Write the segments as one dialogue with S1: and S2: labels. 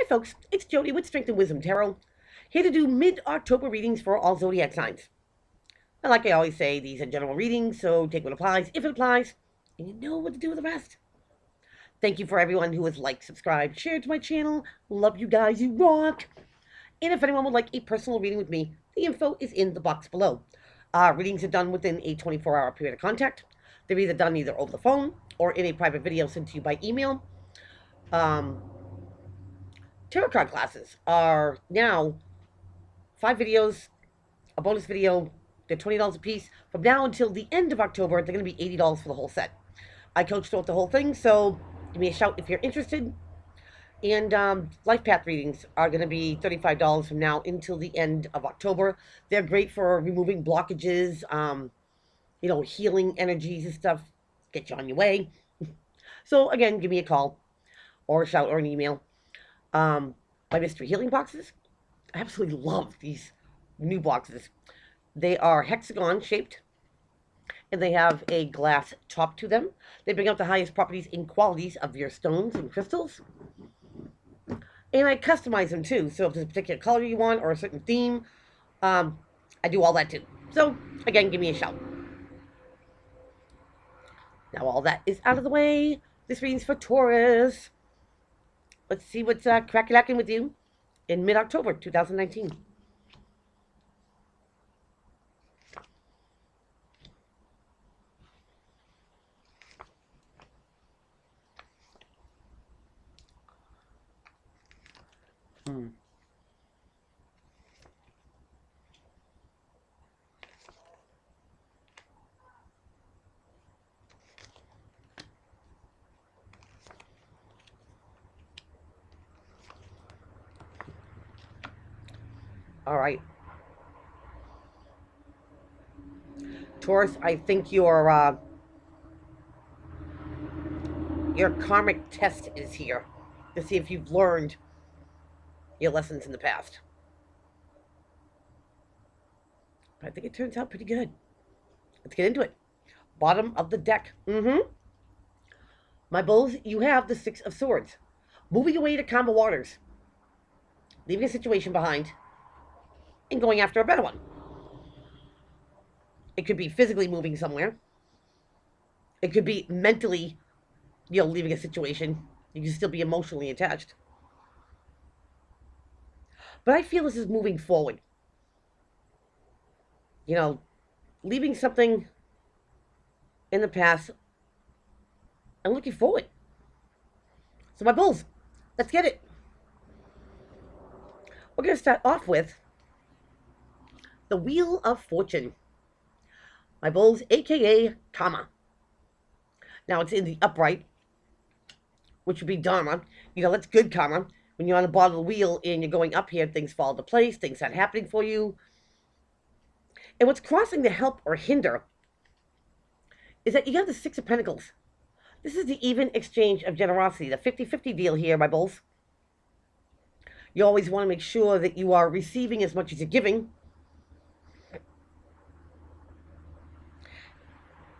S1: folks, it's Jody with Strength and Wisdom Tarot, here to do mid-October readings for all zodiac signs. And like I always say, these are general readings, so take what applies, if it applies, and you know what to do with the rest. Thank you for everyone who has liked, subscribed, shared to my channel. Love you guys, you rock. And if anyone would like a personal reading with me, the info is in the box below. Readings are done within a 24-hour period of contact. They're either done either over the phone or in a private video sent to you by email. Tarot card classes are now 5 videos, a bonus video. They're $20 a piece. From now until the end of October, they're going to be $80 for the whole set. I coach throughout the whole thing, so give me a shout if you're interested. And life path readings are going to be $35 from now until the end of October. They're great for removing blockages, healing energies and stuff. Get you on your way. So again, give me a call or a shout or an email. My mystery healing boxes. I absolutely love these new boxes. They are hexagon shaped and they have a glass top to them. They bring out the highest properties and qualities of your stones and crystals. And I customize them too. So if there's a particular color you want or a certain theme, I do all that too. So again, give me a shout. Now all that is out of the way. This reading's for Taurus. Let's see what's crack-a-lacking with you in mid-October 2019. All right. Taurus, I think your karmic test is here to see if you've learned your lessons in the past. But I think it turns out pretty good. Let's get into it. Bottom of the deck. My bulls, you have the Six of Swords. Moving away to calmer waters. Leaving a situation behind and going after a better one. It could be physically moving somewhere. It could be mentally, leaving a situation. You can still be emotionally attached. But I feel this is moving forward. Leaving something in the past and looking forward. So my bulls, let's get it. We're going to start off with the Wheel of Fortune. My bulls, aka karma. Now it's in the upright, which would be dharma. That's good karma. When you're on the bottom of the wheel and you're going up here, things fall into place, things start happening for you. And what's crossing the help or hinder is that you have the Six of Pentacles. This is the even exchange of generosity, the 50-50 deal here, my bulls. You always want to make sure that you are receiving as much as you're giving.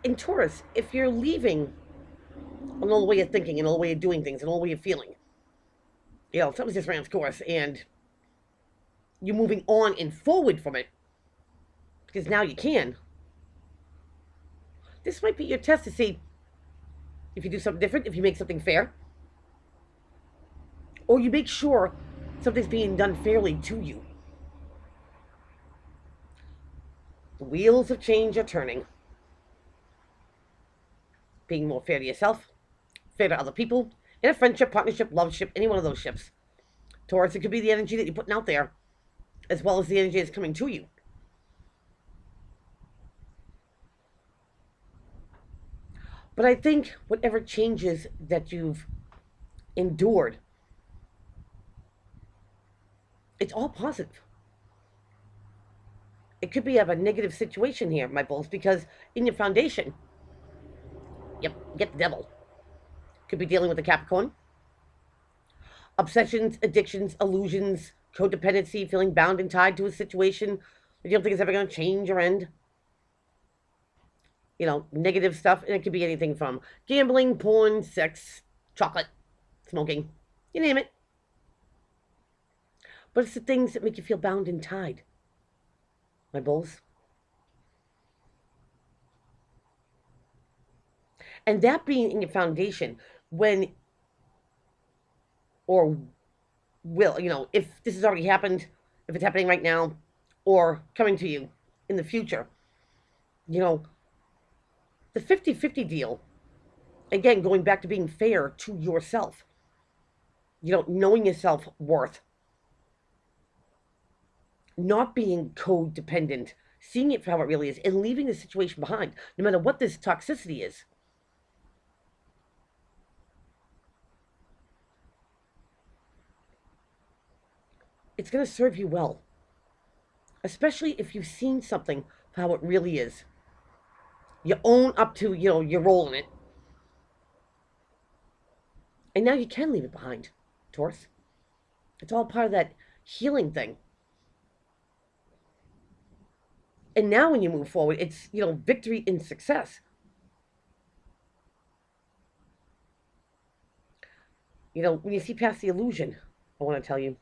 S1: In Taurus, if you're leaving an old way of thinking, an old way of doing things, an old way of feeling, something's just ran its course and you're moving on and forward from it because now you can. This might be your test to see if you do something different, if you make something fair, or you make sure something's being done fairly to you. The wheels of change are turning. Being more fair to yourself, fair to other people, in a friendship, partnership, love ship, any one of those ships. Taurus, it could be the energy that you're putting out there, as well as the energy that's coming to you. But I think whatever changes that you've endured, it's all positive. It could be of a negative situation here, my bulls, because in your foundation, yep, get the devil. Could be dealing with a Capricorn. Obsessions, addictions, illusions, codependency, feeling bound and tied to a situation that you don't think is ever going to change or end. Negative stuff. And it could be anything from gambling, porn, sex, chocolate, smoking. You name it. but it's the things that make you feel bound and tied, my bulls. And that being in your foundation, when or will, if this has already happened, if it's happening right now, or coming to you in the future, you know, the 50-50 deal, again, going back to being fair to yourself, knowing your self worth, not being codependent, seeing it for how it really is, and leaving the situation behind, no matter what this toxicity is. It's going to serve you well, especially if you've seen something for how it really is. You own up to, your role in it. And now you can leave it behind, Taurus. It's all part of that healing thing. And now when you move forward, it's, victory and success. When you see past the illusion, I want to tell you,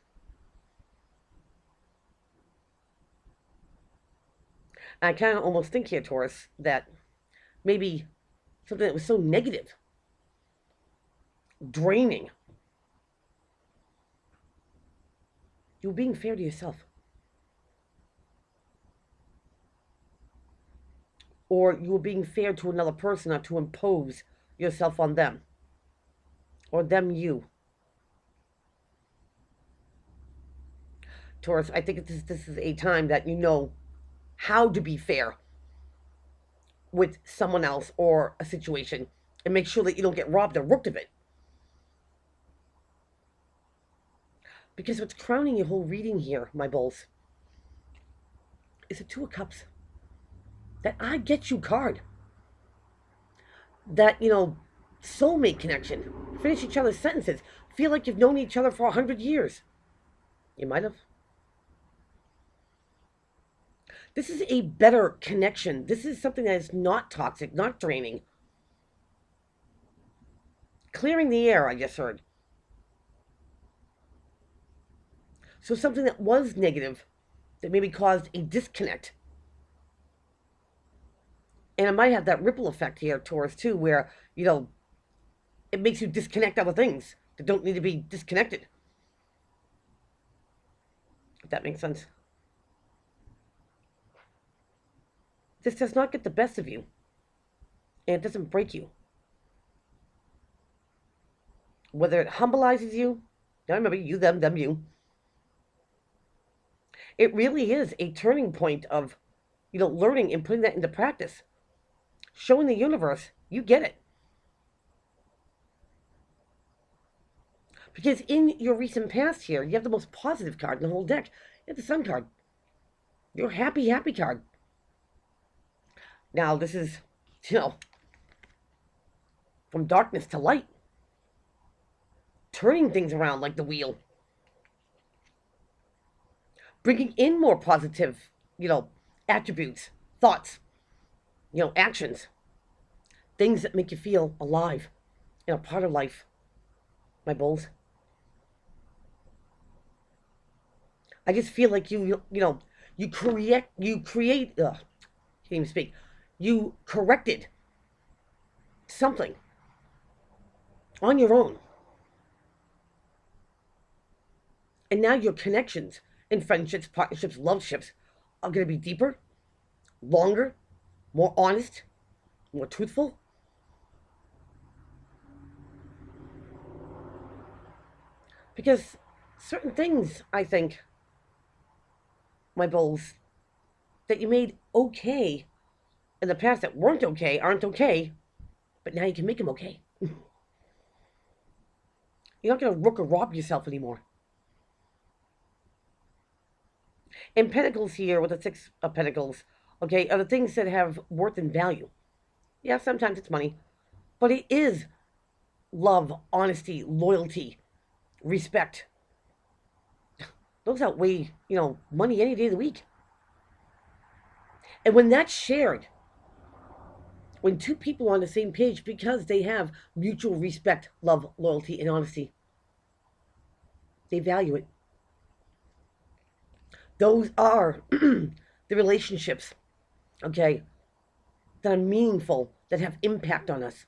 S1: I kind of almost think here, Taurus, that maybe something that was so negative, draining, you were being fair to yourself. Or you were being fair to another person, not to impose yourself on them. Or them you. Taurus, I think this is a time that you know how to be fair with someone else or a situation, and make sure that you don't get robbed or rooked of it. Because what's crowning your whole reading here, my bulls, is the Two of Cups. That I get you card. That, soulmate connection. Finish each other's sentences. Feel like you've known each other for 100 years. You might have. This is a better connection. This is something that is not toxic, not draining. Clearing the air, I just heard. So something that was negative, that maybe caused a disconnect. And it might have that ripple effect here, Taurus, too, where, it makes you disconnect other things that don't need to be disconnected. If that makes sense. This does not get the best of you. And it doesn't break you. Whether it humbleizes you, now remember, you, them, you. It really is a turning point of, learning and putting that into practice. Showing the universe, you get it. Because in your recent past here, you have the most positive card in the whole deck. You have the Sun card. Your happy, happy card. Now, this is, from darkness to light. Turning things around like the wheel. Bringing in more positive, attributes, thoughts, actions. Things that make you feel alive and a part of life, my bulls. I just feel like you create, can't even speak. You corrected something on your own. And now your connections in friendships, partnerships, loveships are going to be deeper, longer, more honest, more truthful. Because certain things, I think, my bulls, that you made okay in the past that weren't okay, aren't okay, but now you can make them okay. You're not going to rook or rob yourself anymore. And Pentacles here with the Six of Pentacles, okay, are the things that have worth and value. Yeah, sometimes it's money, but it is love, honesty, loyalty, respect. Those outweigh, money any day of the week. And when that's shared, when two people are on the same page because they have mutual respect, love, loyalty, and honesty, they value it. Those are the relationships, okay, that are meaningful, that have impact on us,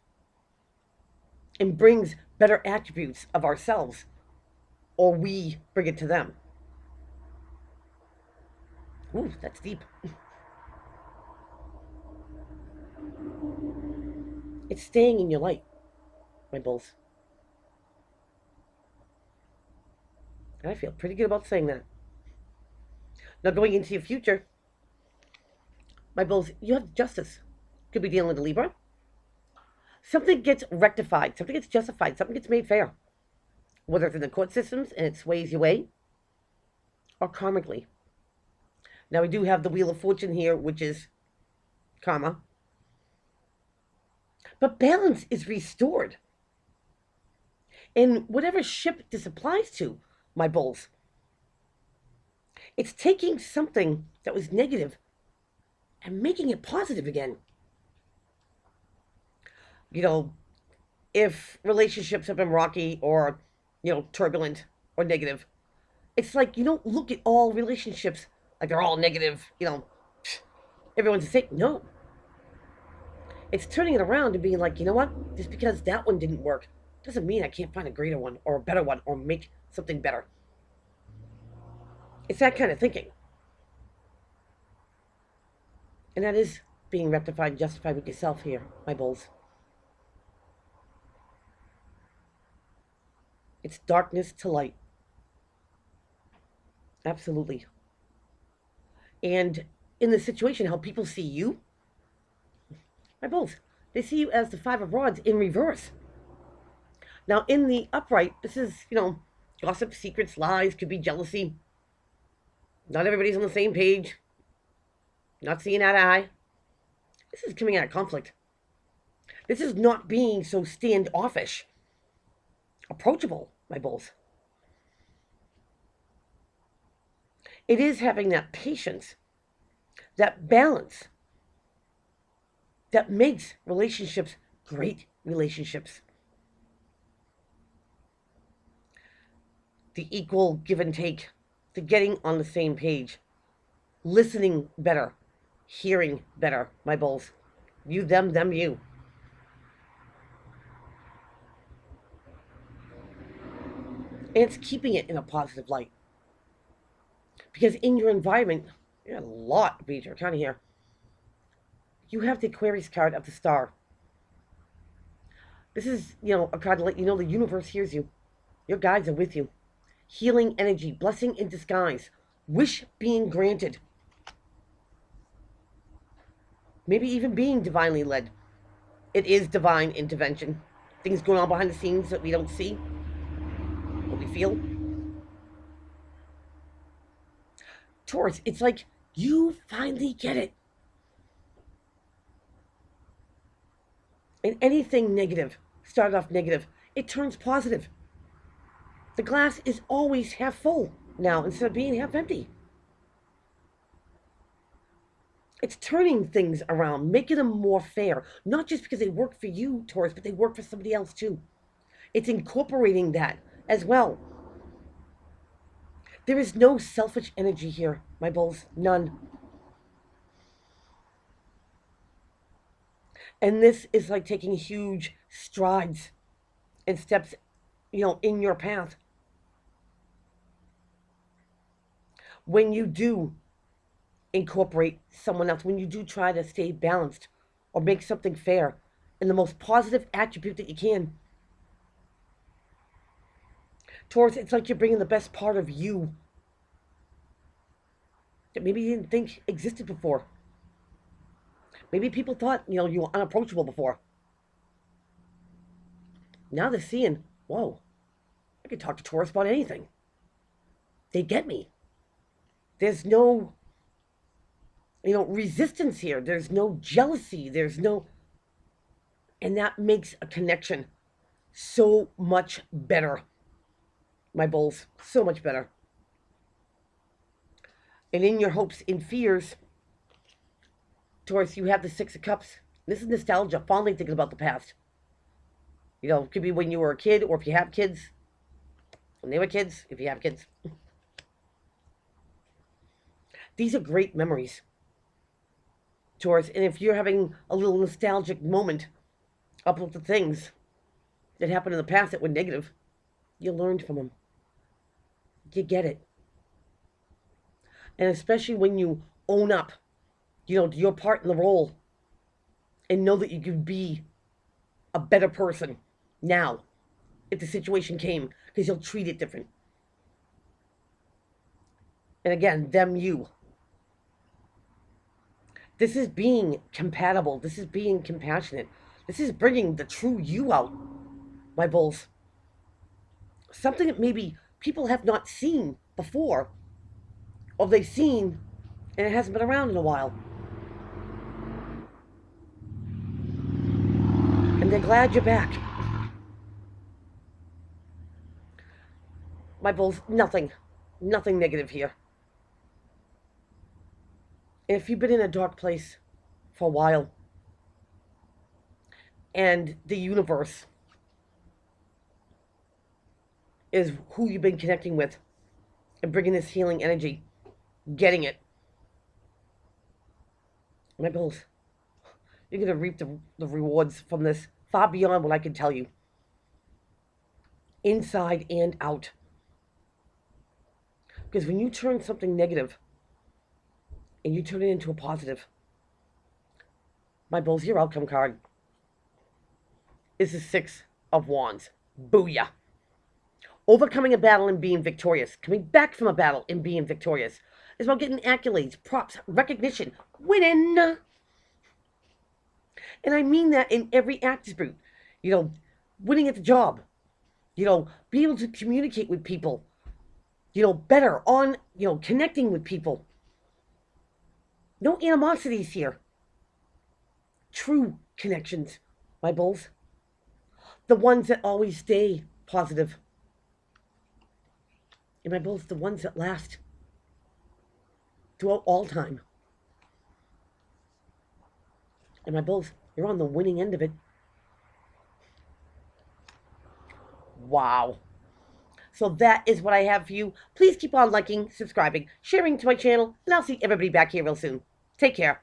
S1: and brings better attributes of ourselves, or we bring it to them. Ooh, that's deep. It's staying in your light, my bulls. And I feel pretty good about saying that. Now, going into your future, my bulls, you have justice. Could be dealing with a Libra. Something gets rectified, something gets justified, something gets made fair. Whether it's in the court systems and it sways your way, or karmically. Now, we do have the Wheel of Fortune here, which is karma. But balance is restored. And whatever ship this applies to, my bulls, it's taking something that was negative and making it positive again. You know, if relationships have been rocky or, turbulent or negative, it's like you don't look at all relationships like they're all negative, everyone's the same. No. It's turning it around and being like, you know what? Just because that one didn't work doesn't mean I can't find a greater one or a better one or make something better. It's that kind of thinking. And that is being rectified and justified with yourself here, my bulls. It's darkness to light. Absolutely. And in the situation, how people see you, my bulls, they see you as the Five of Rods in reverse. Now, in the upright, this is, gossip, secrets, lies, could be jealousy. Not everybody's on the same page. Not seeing eye to eye. This is coming out of conflict. This is not being so standoffish. Approachable, my bulls. It is having that patience, that balance, that makes relationships great relationships. The equal give and take, the getting on the same page, listening better, hearing better, my bulls. You, them, you. And it's keeping it in a positive light. Because in your environment, you have a lot of major arcana here. You have the Aquarius card of the star. This is, a card to let you know the universe hears you. Your guides are with you. Healing energy, blessing in disguise, wish being granted. Maybe even being divinely led. It is divine intervention. Things going on behind the scenes that we don't see, but we feel. Taurus, it's like you finally get it. And anything negative, started off negative, it turns positive. The glass is always half full now instead of being half empty. It's turning things around, making them more fair. Not just because they work for you, Taurus, but they work for somebody else too. It's incorporating that as well. There is no selfish energy here, my bulls. None. And this is like taking huge strides and steps, in your path. When you do incorporate someone else, when you do try to stay balanced or make something fair in the most positive attribute that you can, Taurus, it's like you're bringing the best part of you that maybe you didn't think existed before. Maybe people thought, you were unapproachable before. Now they're seeing, whoa, I could talk to Taurus about anything. They get me. There's no, resistance here. There's no jealousy. There's no, and that makes a connection so much better. My bulls, so much better. And in your hopes and fears, Taurus, you have the Six of Cups. This is nostalgia, fondly thinking about the past. It could be when you were a kid, or if you have kids, when they were kids, if you have kids. These are great memories, Taurus. And if you're having a little nostalgic moment about the things that happened in the past that were negative, you learned from them. You get it. And especially when you own up, your part in the role and know that you could be a better person now if the situation came, because you'll treat it different. And again, them, you. This is being compatible. This is being compassionate. This is bringing the true you out, my bulls. Something that maybe people have not seen before, or they've seen and it hasn't been around in a while. And they're glad you're back. My bulls, nothing negative here. And if you've been in a dark place for a while, and the universe is who you've been connecting with and bringing this healing energy, getting it, my bulls, you're going to reap the rewards from this far beyond what I can tell you. Inside and out. Because when you turn something negative and you turn it into a positive, my bulls, your outcome card is the Six of Wands. Booyah. Overcoming a battle and being victorious. Coming back from a battle and being victorious. It's about getting accolades, props, recognition, winning. And I mean that in every attribute. Winning at the job. Be able to communicate with people. Better on, connecting with people. No animosities here. True connections, my bulls. The ones that always stay positive. And my bulls, the ones that last throughout all time. And my bulls, you're on the winning end of it. Wow. So that is what I have for you. Please keep on liking, subscribing, sharing to my channel, and I'll see everybody back here real soon. Take care.